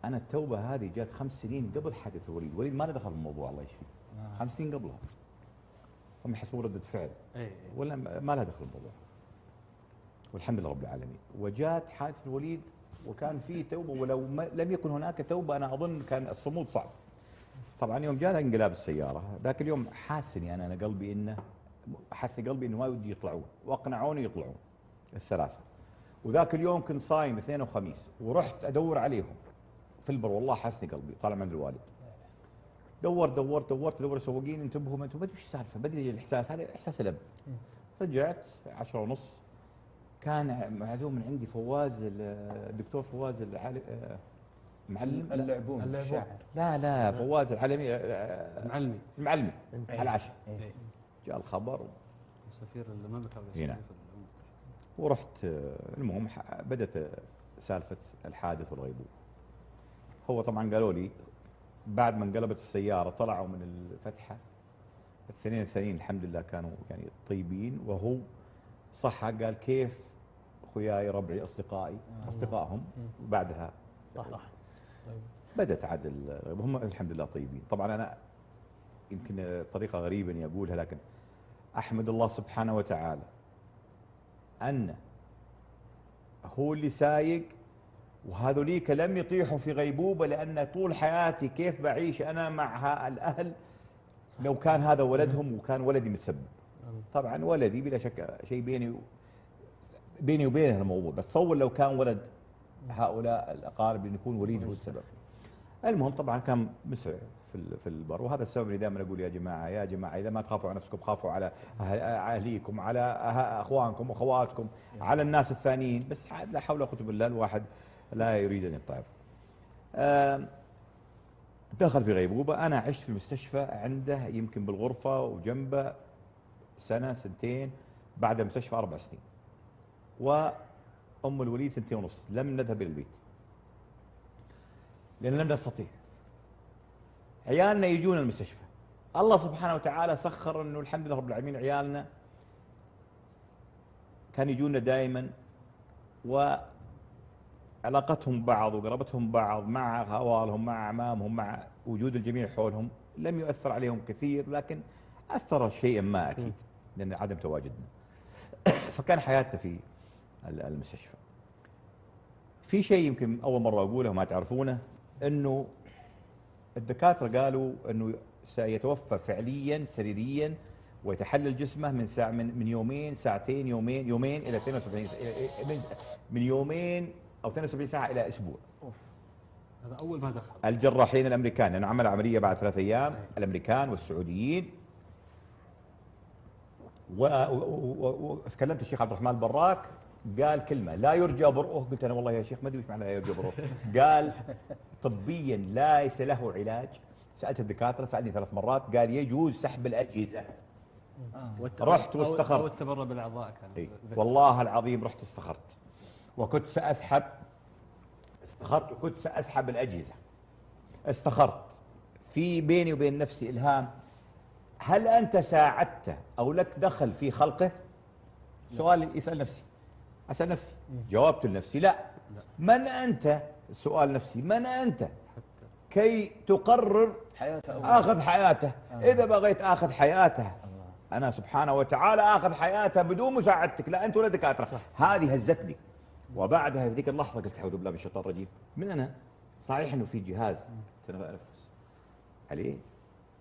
انا التوبه هذه جات 5 سنين قبل حادث الوليد، الوليد ما له دخل بالموضوع الله يشفيه. 5 سنين قبلها هم يحسبون رده فعل ولا ما لها دخل بالموضوع. والحمد لله رب العالمين. وجات حادث الوليد وكان في توبه، ولو لم يكن هناك توبه انا اظن كان الصمود صعب. طبعا يوم جانا انقلاب السياره ذاك اليوم حاسني انا قلبي انه حس قلبي انه ما ودي يطلعون، واقنعوني يطلعون الثلاثه. وذاك اليوم كنت صايم اثنين وخميس ورحت ادور عليهم في البر، والله حاسني قلبي طالع من الوالد. دورت سواقين انتبهوا ما انتبهوا، ايش السالفه؟ بدري الاحساس هذا احساس الم. رجعت 10 ونص كان معزوم من عندي فواز الدكتور فواز معلم اللعبون الشاعر. لا فواز العلمي المعلمي على العشاء. جاء الخبر سفير المملكه هنا ورحت. المهم بدت سالفه الحادث والغيبوبه. هو طبعا قالوا لي بعد ما انقلبت السياره طلعوا من الفتحه الثانيين الحمد لله كانوا يعني طيبين، وهو صح قال كيف اخوياي ربعي اصدقائهم. وبعدها بدت عاد هم الحمد لله طيبين. طبعا انا يمكن طريقه غريبه اني اقولها، لكن احمد الله سبحانه وتعالى ان هو اللي سايق وهذوليك لم يطيحوا في غيبوبه، لان طول حياتي كيف بعيش انا مع الاهل لو كان هذا ولدهم وكان ولدي متسبب. طبعا ولدي بلا شك شيء بيني وبينه الموضوع، بس تصور لو كان ولد هؤلاء الاقارب ان يكون وليد هو السبب. المهم طبعا كان مسرع في البر، وهذا السبب اللي دائما اقول يا جماعه اذا ما تخافوا على نفسكم خافوا على اهليكم، على اخوانكم واخواتكم، على الناس الثانيين. بس لا حول ولا قوه الا بالله، الواحد لا يريد ان يضعف. دخل في غيبوبه. انا عشت في المستشفى عنده يمكن بالغرفه وجنبه سنه سنتين، بعد المستشفى 4 سنين. وام الوليد 2.5 سنين لم نذهب الى البيت لان لم نستطيع. عيالنا يجون المستشفى، الله سبحانه وتعالى سخر انه الحمد لله رب العالمين عيالنا كان يجونا دائما، وعلاقتهم بعض وقربتهم بعض مع خوالهم مع اعمامهم مع وجود الجميع حولهم لم يؤثر عليهم كثير، لكن اثر شيئا ما اكيد لان عدم تواجدنا. فكان حياتنا في المستشفى. في شيء يمكن اول مره اقوله وما تعرفونه، انه الدكاتره قالوا انه سيتوفى فعليا سريريا ويتحلل جسمه من ساعه من يومين ساعتين يومين الى 72 من يومين او 72 ساعه الى اسبوع. هذا اول ما دخل الجراحين الامريكان لانه عمل عمليه بعد 3 ايام، الامريكان والسعوديين. وكلمت الشيخ عبد الرحمن البراك قال كلمه لا يرجى برؤه. قلت انا والله يا شيخ ما ادري ايش معنى لا يرجى برؤه. قال طبيا ليس له علاج. سالت الدكاتره، سالني 3 مرات، قال يجوز سحب الاجهزه. رحت واستخرت. او التبرع بالاعضاء كان. والله العظيم رحت استخرت وكنت ساسحب. استخرت وكنت ساسحب الاجهزه. استخرت في بيني وبين نفسي الهام، هل انت ساعدته او لك دخل في خلقه؟ سؤال يسال نفسي. اسال نفسي، جاوبت لنفسي لا. من انت؟ السؤال نفسي، من انت كي تقرر اخذ حياته؟ اذا بغيت اخذ حياته انا سبحانه وتعالى اخذ حياته بدون مساعدتك، لا انت ولا دكاتره. هذه هزتني. وبعدها في ذيك اللحظه قلت اعوذ بالله من الشيطان الرجيم. من انا؟ صحيح انه في جهاز تنفس عليه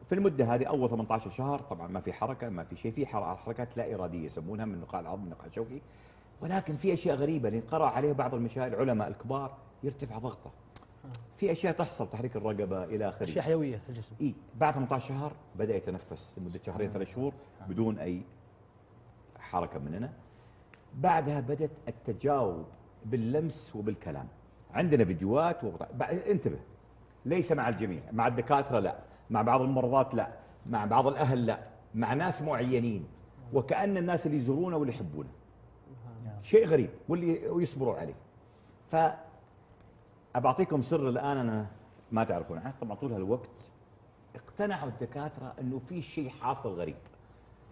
في المده هذه اول 18 شهر، طبعا ما في حركه، ما في شيء، في حركات لا اراديه يسمونها من نقاع العظم من نقاع الشوكي، ولكن في اشياء غريبه اللي قرأ عليه بعض المشايخ العلماء الكبار يرتفع ضغطه. في اشياء تحصل، تحريك الرقبه الى اخره، اشياء حيويه في الجسم. بعد 18 شهر بدا يتنفس لمده 2 3 شهور بدون اي حركه مننا. بعدها بدت التجاوب باللمس وبالكلام. عندنا فيديوهات انتبه، ليس مع الجميع، مع الدكاتره لا، مع بعض الممرضات لا، مع بعض الاهل لا، مع ناس معينين، وكأن الناس اللي يزورونه واللي يحبونه. شيء غريب واللي يصبروا عليه. أبعطيكم سر الآن أنا ما تعرفون عنه. طبعا طول هالوقت اقتنعوا الدكاترة أنه في شيء حاصل غريب.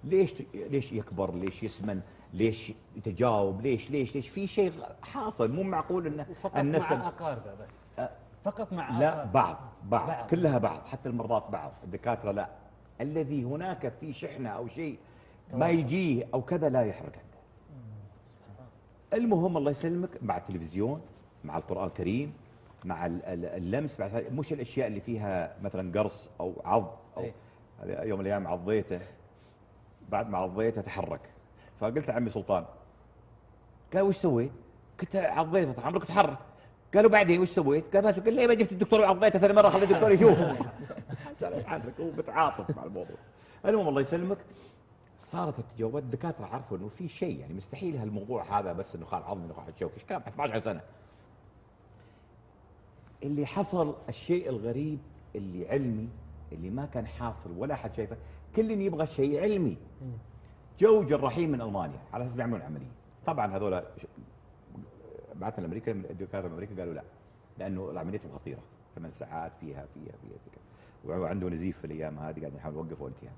ليش يكبر؟ ليش يسمن؟ ليش يتجاوب؟ ليش في شيء حاصل مو معقول أنه النفس مع أقاربه بس. فقط مع لا، بعض كلها بعض، حتى المرضات بعض، الدكاترة لا. الذي هناك في شحنة أو شيء ما يجيه أو كذا لا يحرق عنده. المهم الله يسلمك، مع التلفزيون، مع القرآن الكريم، مع اللمس، مش الأشياء اللي فيها مثلا قرص أو عض أو هذا يوم من الأيام عضيته، بعد ما عضيته تحرك، فقلت لعمي سلطان، قال وش سويت؟ كنت عضيته عمرك تحرك. قالوا بعدين وش سويت؟ قال بس، قال لي ما جبت الدكتور وعضيته ثاني مره، خلي الدكتور يشوف. عشان يحرك، هو بتعاطف مع الموضوع. المهم الله يسلمك، صارت التجاوبات، الدكاتره عرفوا انه في شيء، يعني مستحيل هالموضوع هذا بس انه خال عظمي نخاع الشوكي، كان 12 سنه. اللي حصل الشيء الغريب اللي علمي، اللي ما كان حاصل ولا احد شايفه، كل يبغى شيء علمي. جو جراحين من المانيا على اساس بيعملون عمليه، طبعا هذول بعثنا لامريكا، الدكاتره الامريكا قالوا لا، لانه عمليتهم خطيره، 8 ساعات فيها وعنده نزيف في الايام هذه، قاعد نحاول نوقفه التهاب.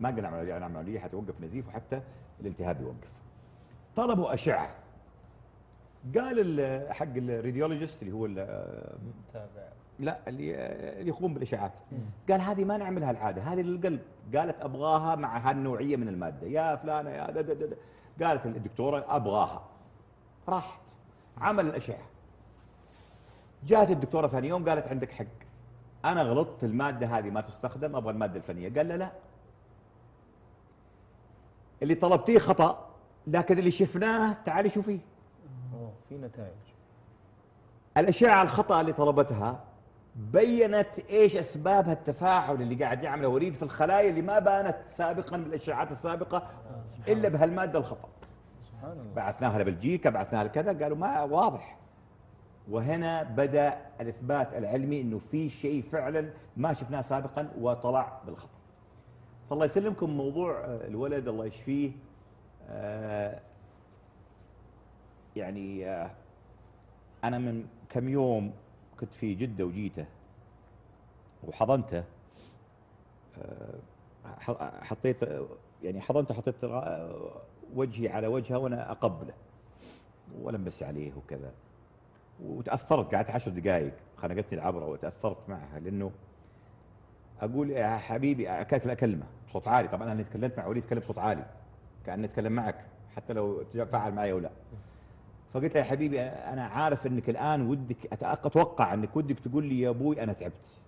ما قلنا نعمل عمليه حتى يوقف نزيف وحتى الالتهاب يوقف. طلبوا اشعه، قال حق الراديولوجيست اللي هو متابع، لا اللي يقوم بالاشاعات، قال هذه ما نعملها العاده، هذه للقلب. قالت ابغاها مع هالنوعيه من الماده يا فلانه يا دا. قالت الدكتوره ابغاها، راحت عمل الاشعه. جاءت الدكتوره ثاني يوم قالت عندك حق، انا غلطت، الماده هذه ما تستخدم، ابغى الماده الفلانيه. قال لا اللي طلبتيه خطا، لكن اللي شفناه تعالي شوفيه. في نتائج. الاشعه الخطا اللي طلبتها بينت ايش اسباب التفاعل اللي قاعد يعمله وريد في الخلايا اللي ما بانت سابقا بالاشعاعات السابقه الا بهالماده الخطا. سبحان الله. بعثناها لبلجيكا، بعثناها لكذا، قالوا ما واضح. وهنا بدا الاثبات العلمي انه في شيء فعلا ما شفناه سابقا وطلع بالخطا. فالله يسلمكم، موضوع الولد الله يشفيه، يعني انا من كم يوم كنت في جدة وجيته وحضنته، حطيت يعني حضنته، حطيت وجهي على وجهه وانا اقبله ولمس عليه وكذا، وتاثرت، قعدت 10 دقائق خنقتني العبره وتاثرت معها، لانه اقول يا حبيبي اكلمه بصوت عالي. طبعا انا تكلمت مع وليد اتكلم بصوت عالي كاني اتكلم معك حتى لو تفاعل معي او لا. فقلت له يا حبيبي انا عارف انك الان ودك، اتوقع انك ودك تقول لي يا ابوي انا تعبت،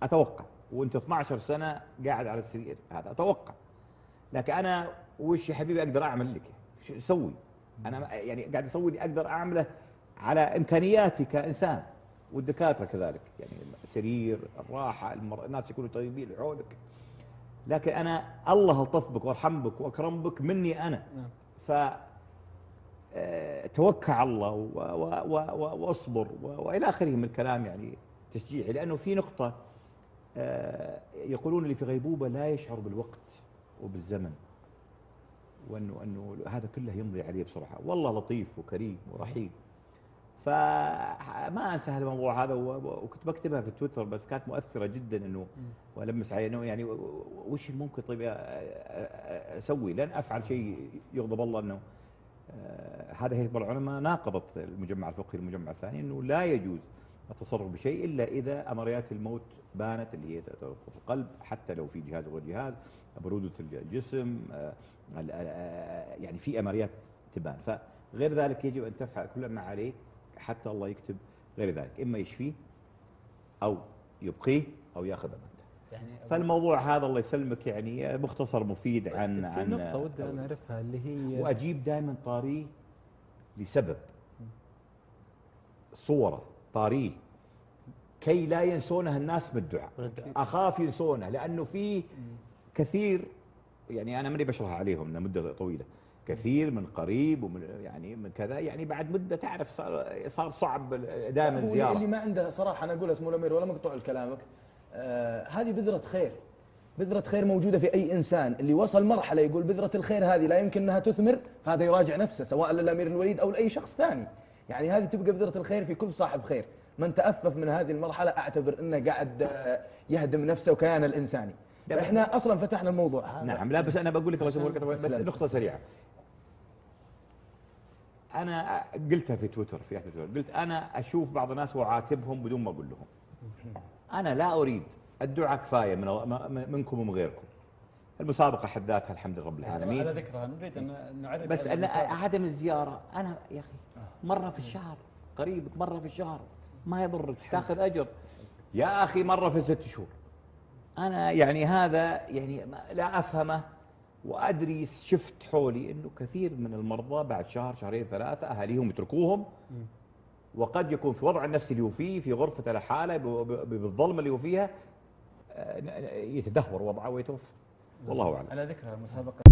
اتوقع، وانت 12 سنه قاعد على السرير، هذا اتوقع، لكن انا وش يا حبيبي اقدر اعمل لك؟ شو اسوي؟ انا يعني قاعد اسوي اللي اقدر اعمله على امكانياتي كانسان، والدكاتره كذلك، يعني سرير، الراحه، الناس يكونوا طيبين حولك، لكن انا الله الطف بك وارحم بك واكرم بك مني انا. ف توكل على الله واصبر والى اخره من الكلام، يعني تشجيعي، لانه في نقطه يقولون اللي في غيبوبه لا يشعر بالوقت وبالزمن، وانه هذا كله يمضي عليه بسرعه، والله لطيف وكريم ورحيم. فما انسى الموضوع هذا، وكنت بكتبها في تويتر، بس كانت مؤثره جدا، انه والمس عليه انه يعني وش ممكن طيب اسوي، لن افعل شيء يغضب الله. انه هذا هيئة العلماء ناقضت المجمع الفقهي المجمع الثاني، انه لا يجوز التصرف بشيء الا اذا امريات الموت بانت، اللي هي توقف القلب حتى لو في جهاز غير جهاز، بروده الجسم، يعني في امريات تبان. فغير ذلك يجب ان تفعل كل ما عليك حتى الله يكتب غير ذلك، اما يشفيه او يبقيه او ياخذ امانته. يعني فالموضوع هذا الله يسلمك يعني مختصر مفيد عن في نقطة ودي أنا أعرفها اللي هي، وأجيب دائما طاريه لسبب، صوره طاريه كي لا ينسونه الناس بالدعاء، أخاف ينسونه، لأنه في كثير، يعني أنا ماني بشرح عليهم من مدة طويلة، كثير من قريب ومن يعني من كذا، يعني بعد مدة تعرف صار صعب دائما الزيارة. اللي ما عنده صراحة، أنا أقول اسمه الأمير ولا مقطوع لكلامك، هذه بذرة خير، بذرة خير موجودة في أي إنسان، اللي وصل مرحلة يقول بذرة الخير هذه لا يمكن أنها تثمر، فهذا يراجع نفسه، سواء للأمير الوليد أو لأي شخص ثاني. يعني هذه تبقى بذرة الخير في كل صاحب خير. من تأفف من هذه المرحلة أعتبر أنه قاعد يهدم نفسه وكيانه الإنساني. إحنا أصلا فتحنا الموضوع هذا. نعم، لا بس أنا بقول لك الله يسلمك، بس نقطة سريعة. انا قلتها في تويتر، في احد تويتر، قلت انا اشوف بعض الناس واعاتبهم بدون ما اقول لهم. انا لا اريد الدعاء كفايه منكم ومن غيركم. المسابقه حد ذاتها الحمد لله رب العالمين. على ذكرها نريد ان نعرف بس أنا عدم الزياره، انا يا اخي مره في الشهر، قريبك مره في الشهر ما يضرك، تاخذ اجر. يا اخي مره في 6 شهور. انا يعني هذا يعني لا افهمه، وادري شفت حولي انه كثير من المرضى بعد شهر شهرين ثلاثه اهاليهم يتركوهم، وقد يكون في وضع النفسي اللي هو فيه، في غرفته لحاله بالظلمه اللي هو فيها، يتدهور وضعه ويتوفى. والله اعلم. على ذكرها مسابقه